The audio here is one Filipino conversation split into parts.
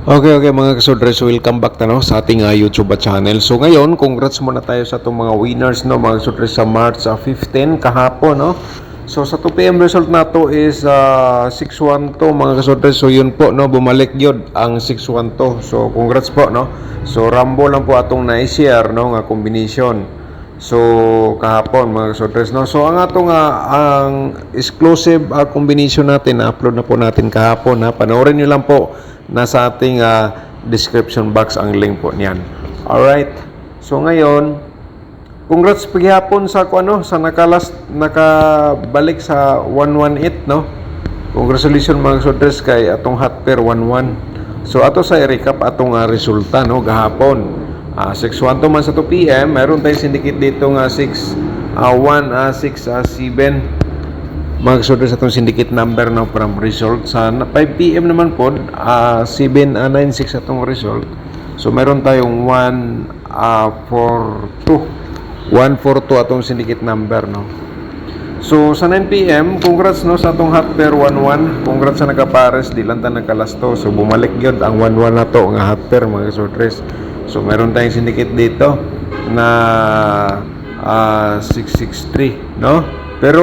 Okay, mga kasudres, welcome back sa ating YouTube channel. So ngayon, congrats muna tayo sa itong mga winners, no, mga kasudres, sa March 15 kahapon, no. So sa 2 PM result na to is 612, mga kasudres. So yun po, no, bumalik yun ang 612. So congrats po, no. So Rambo lang po atong na-share, no, nga combination. So kahapon, mga kasudres, no. So ang atong ang exclusive combination natin, na-upload na po natin kahapon, ha. Panoorin niyo lang po, nasa ating description box ang link po niyan. Alright. So ngayon, congrats paghihapon sa sa nakabalik sa 118, no. Congratulations, mga kasudres, kay atong hot pair 11. So ato sa i-recap atong resulta, no, gahapon. 612 man sa 2 PM, mayroon tayong syndicate dito nga 6 mga kasudres, atong syndicate number, no, from result sa 5 PM naman po 796 atong result. So meron tayong 142 atong syndicate number, no. So sa 9 PM, congrats, no, sa atong hot pair 11. Congrats sa nakapares, di lang ta nakalasto. So bumalik gyud ang 11 na to nga hot pair, mga kasudres. So meron tayong syndicate dito na 663, no. Pero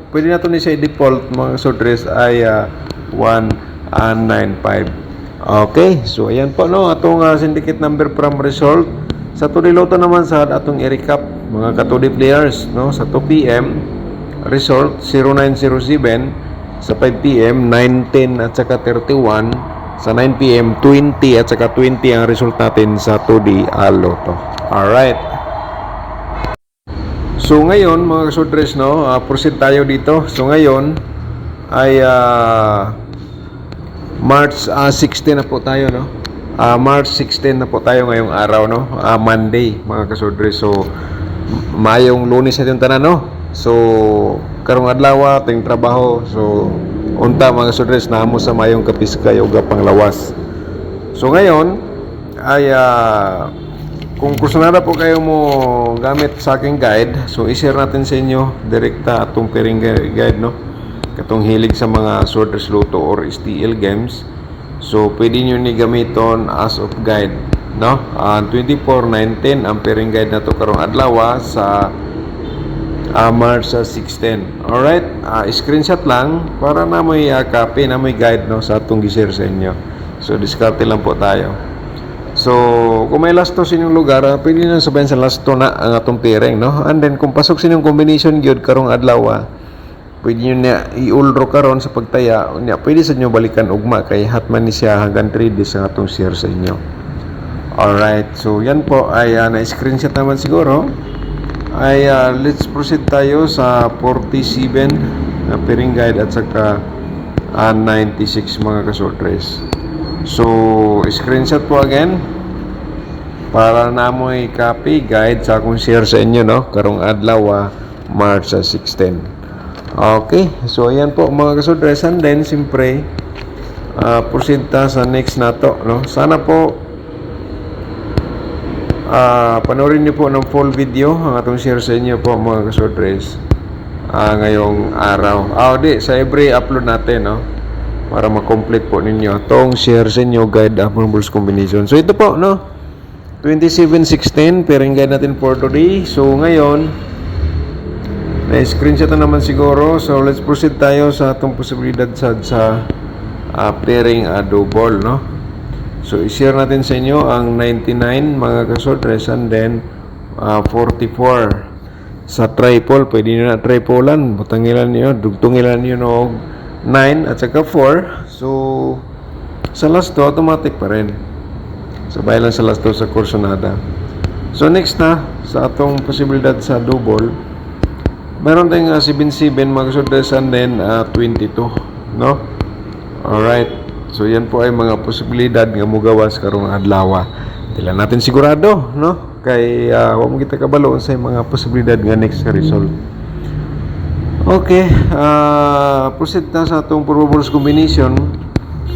pwede na ito ni siya default, mga kasudres, ay 195. Okay, so ayan po, no, atong syndicate number from result. Sa tuliloto naman sa atong i-recap, mga katudi players, no, sa 2 PM result 0907, sa 5 PM 910 at saka 31, sa 9 PM 20 at saka 20 ang result natin sa 2D Lotto. Alright. So ngayon, mga kasudres, no, proceed tayo dito. So ngayon ay March 16 na po tayo, no. March 16 na po tayo ngayong araw, no. Monday, mga kasudres. So mayong Lunes na yung tanan, no. So karong adlaw ting trabaho. So unta, mga kasudres, namo sa mayong kapiskay ug panglawas. So ngayon ay kung gusto na po kayo mo gamit sa aking guide, so i-share natin sa inyo direkta atong pairing guide, no. Katong hilig sa mga Sorters Lotto or STL games, so pwede nyo ni gamiton as of guide, no. 24/9/10 ang pairing guide na to karong adlaw sa March 16. Alright, screenshot lang para na may copy, na may guide, no, sa atong gi-share sa inyo. So diskarte lang po tayo. So, kung may lasto sa inyong lugar, pwede nyo sabayan sa lasto na ang atong pairing, no? And then, kung pasok sa inyong combination gyud karong adlaw, pwede nyo na i-ulro karon sa pagtaya. Pwede sa inyo balikan ugma, kay hatman ni siya hanggang 3 days ang atong share sa inyo. Alright, so yan po ay na-screenshot naman siguro. Ay let's proceed tayo sa 47 na pairing guide at saka 96, mga kasudres. So screenshot po again para na mo i-copy guide sa akong share sa inyo, no, karong adlaw March 16. Okay, so ayan po, mga kasudres. And then siyempre proceed ta sa next nato, no. Sana po panoorin niyo po ng full video ang atong share sa inyo po, mga kasudres, ngayong araw. Sa every upload natin, no, para ma-complete po ninyo tong share sa inyo guide numbers combination. So ito po, no, 2716 pairing guide natin for today. So ngayon na-screenshot na naman siguro. So let's proceed tayo sa atong posibilidad sa pairing double, no. So i-share natin sa inyo ang 99, mga kasudres, and then 44 sa triple. Pwede nyo na triplean, butangilan nyo, dugtungilan nyo, no, 9 at saka 4. So sa last to automatic pa rin, sabay lang sa last to sa kursonada. So next na sa atong posibilidad sa double, meron tayong 77, mga kasudres, and then 22, no. Alright, so yan po ay mga posibilidad nga mugawas karong adlaw. Dila natin sigurado, no, kay wa mo kita kabalo sa mga posibilidad nga next result. Okay, proceed na sa atong probables combination,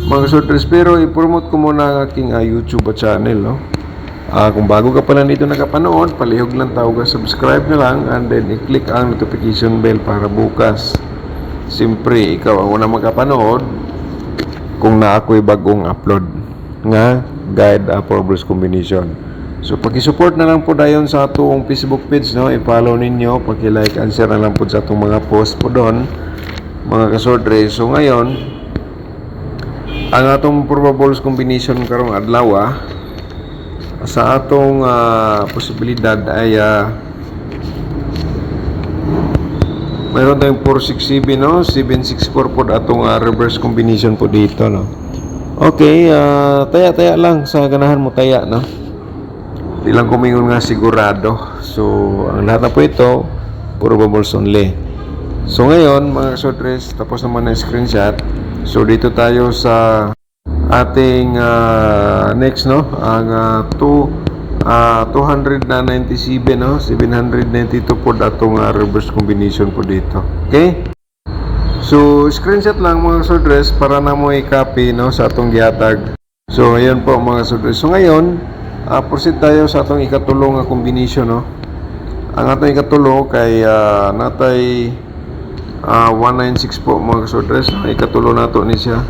mga kasudres. Pero i-promote ko muna ang aking YouTube channel, no. Kung bago ka pa lang dito nakapanood, palihog lang tawag, subscribe na lang, and then i-click ang notification bell para bukas, siyempre, ikaw ang unang makapanood kung na ako'y bagong upload. nga guide for Bruce combination. So paki-support na lang po dayon sa atong Facebook page, no, i-follow ninyo, paki-like and share na lang po sa atong mga post po doon, mga kasordre. So ngayon, ang atong probables combination karong adlaw sa atong posibilidad ay mayroon tayong 467, no, 764 po atong reverse combination po dito, no. Okay, taya-taya lang sa ganahan mo taya, no. Di lang kumingon nga sigurado. So ang lahat na po ito probables only. So ngayon mga kasodres, tapos naman na screenshot. So dito tayo sa ating next, no, ang 297, no, 792 po atong reverse combination po dito. Okay, so screenshot lang mga kasodres para na mo i-copy, no, sa atong gihatag. So ayan po mga kasodres. So ngayon proceed tayo sa atong ikatulong nga combination, no. Ang atong ikatulo kay natay 196 po mga kasodres. Ikatulo nato ni siya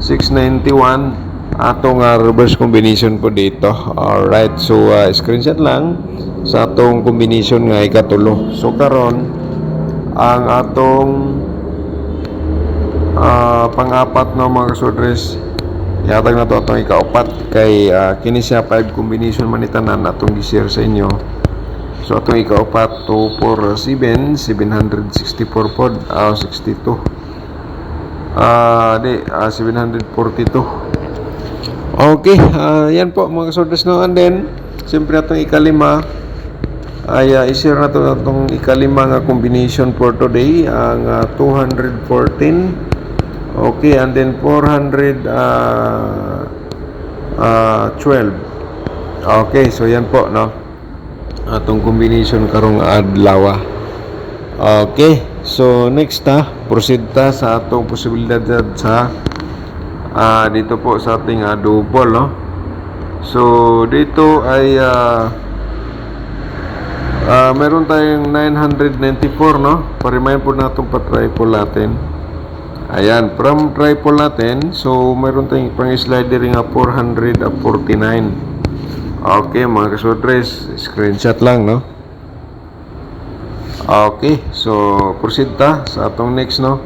691 atong reverse combination po dito. Alright, so screenshot lang sa atong combination nga ikatulo. So karon ang atong pang-apat, no, mga kasodres, ihatag na to atong ikaupat kay kini siya 5 combination man itanan atong gi-share sa inyo. So atong ikaupat 247 764 pod 62 742. Okay, yan po mga kasorders, no. And then siyempre atong ikalima ay i-share na to atong ikalima nga combination for today, ang 214. Okay, and then 412. Okay, so yan po, no, atong combination karong adlaw. Okay, so next proceed sa atong posibilidad sa dito po sa ating double, no. So dito ay meron tayong 994, no. Parimayan po natong pa-triple natin. Ayan, from triple natin, so meron tayong pang-slider nga 449. Okay mga kasodres, screenshot lang, no. Okay, so proceed sa atong next, no,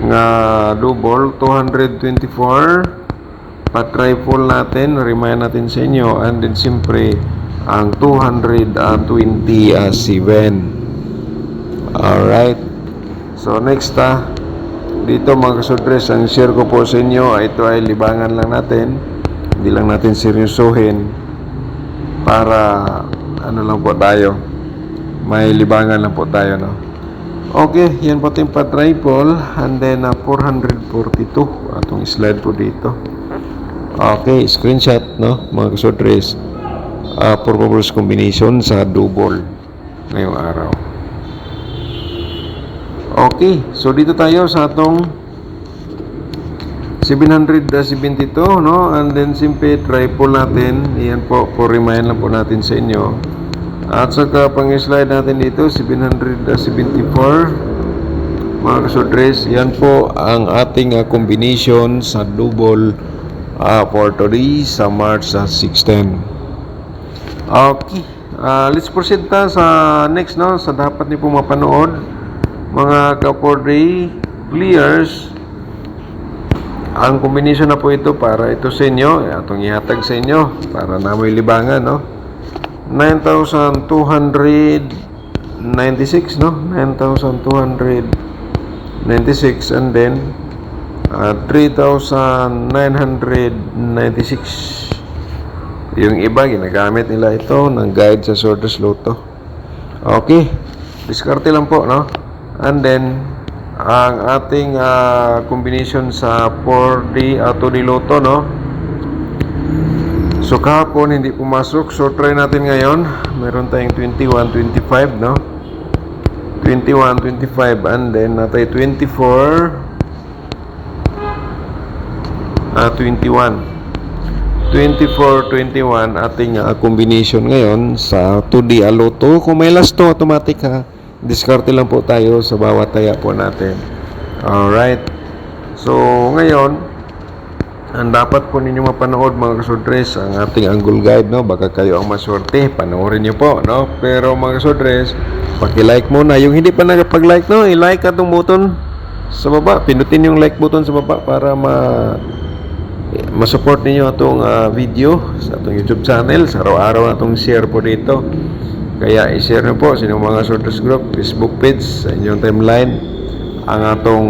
nga double 224 pa-triple natin, remind natin sa inyo, and then siyempre ang 227. Alright, so next dito mga kasodres, ang share ko po sa inyo ito ay libangan lang natin, hindi lang natin seryosohin, para ano lang po tayo, may libangan lang po tayo, no. Okay, yan po yung pa-triple, and then 442 atong slide po dito. Okay, screenshot, no, mga kasodres, probables combination sa double ngayong araw. Okay, so dito tayo sa atong 772, no, and then simple triple natin. Iyan po, remind lang po natin sa inyo. At saka pang-slide natin dito 774 mga kasodres. Yan po ang ating combination sa double for today sa March 16. Okay, let's proceed sa next, no, sa dapat ni po mapanood mga ka-4-day players. Ang combination na po ito para ito sa inyo, atong ihatag sa inyo para na may libangan, no. 9,296, no, 9,296, and then 3,996. Yung iba ginagamit nila ito ng guide sa Sorters Lotto. Okay, diskarte lang po, no. And then ang ating combination sa 4D Auto Lotto, no. So kahapon hindi pumasok, so try natin ngayon. Meron tayong 21, 25, no. 21, 25, and then natay 24, 21. 24, 21 ating combination ngayon sa 2D Lotto. Kung may last to, automatic diskarte lang po tayo sa bawat taya po natin. Alright, so ngayon ang dapat po ninyo mapanood mga kasudres, ang ating angle guide, no? Baka kayo ang maswerte, panoorin nyo po, no? Pero mga kasudres, paki-like muna. Yung hindi pa nakapag-like, no? I-like atong button sa baba. Pinutin yung like button sa baba para ma-support ninyo itong video sa atong YouTube channel. Sa araw-araw na itong share po dito. Kaya i-share nyo po sa inyong mga kasudres group, Facebook page, sa inyong timeline ang atong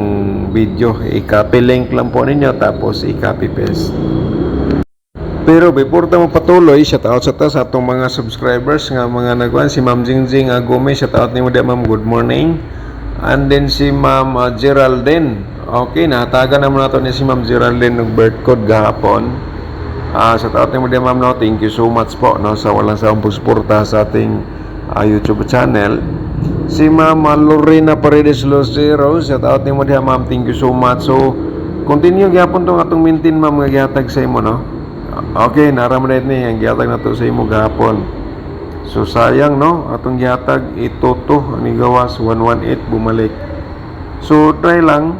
video. I-copy link lang po ninyo tapos i-copy paste. Pero before tayo patuloy, shout out sa atong mga subscribers nga mga nagwan, si Ma'am Jingjing Agome, shout out nimo dia ma'am, good morning. And then si Ma'am Geraldine. Okay, nataga naman nato ni si Ma'am Geraldine ng birth code gahapon. Shout out nimo dia ma'am, no, thank you so much po, no, sa walang sawang pagsuporta sa ating YouTube channel. Si Ma'am Lorena Paredes Lucero, shout out nimo diha ma'am, thank you so much. So continue gyapon tong atong maintain ma'am nga gihatag sa imo, no. Okay, naraman ni ang gihatag nato sa imo gahapon. So sayang, no, atong gihatag itoto ani gawas 118 bumalik. So try lang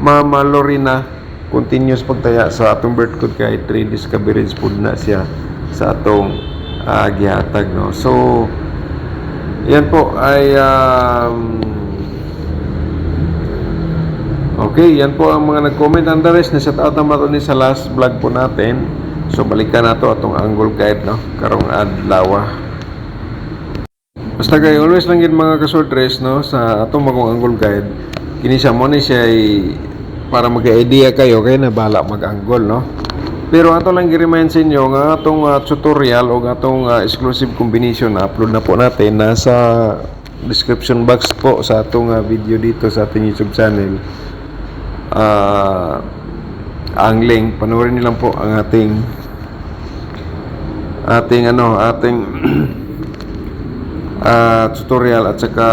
Ma'am Lorena, continuous pagtaya sa atong birth code kay 3 days coverage pud na siya sa atong gihatag, no. So yan po ay okay, yan po ang mga nag-comment. And the rest, na-shout out naman ito ni sa last vlog po natin. So balikan na ito atong angle guide, no, karong adlaw. Basta kayo always lang yun mga kasudres, no, sa atong magong angle guide, kini siya mo ni siya ay para mag-idea kayo kaya na bala mag-angle, no. Pero ato lang i-remind sa inyo nga atong tutorial o atong exclusive combination na upload na po natin nasa description box po sa atong video dito sa ating YouTube channel. Ang link, panoorin niyo lang po ang ating tutorial at saka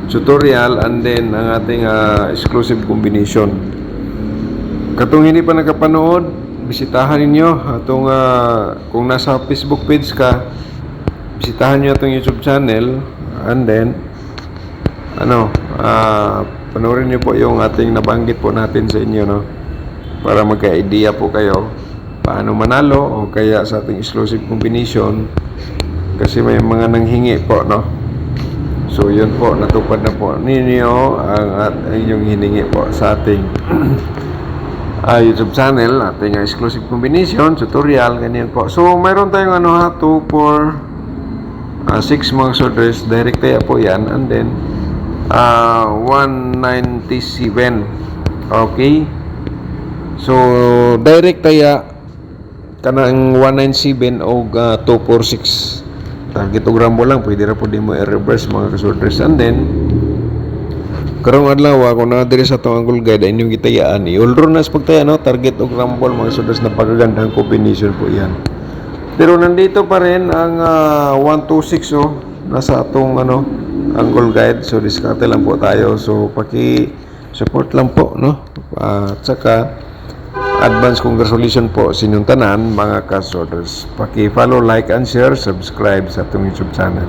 tutorial, and then ang ating exclusive combination. Katong hindi pa nakapanood, bisitahan ninyo atong kung nasa Facebook page ka, bisitahan niyo atong YouTube channel, and then panoorin niyo po yung ating nabanggit po natin sa inyo, no, para magka-idea po kayo paano manalo o kaya sa ating exclusive combination, kasi may mga nanghingi po, no. So yun po, natupad na po ninyo ang inyong hiningi po sa ating YouTube channel, ating exclusive combination, tutorial, ganyan po. So mayroon tayong 2, 4, 6 mga sudres, direct tayo po yan, and then 197. Okay, so direct tayo kanang 197 o 246. Target og rambo lang, pwede ra po di mo i-reverse mga kasudres. And then karong adlaw kung na diri sa atong angle guide inyong gitayaan, i-ulro na sa pagtaya, no, target og rumble mga sudres, na pagagandang combination po yan. Pero nandito pa rin ang 126, nasa atong angle guide. So diskarte lang po tayo. So paki-support lang po, no. At saka advance congratulations po sa inyong tanan mga kasudres. Paki-follow, like and share, subscribe sa atong YouTube channel.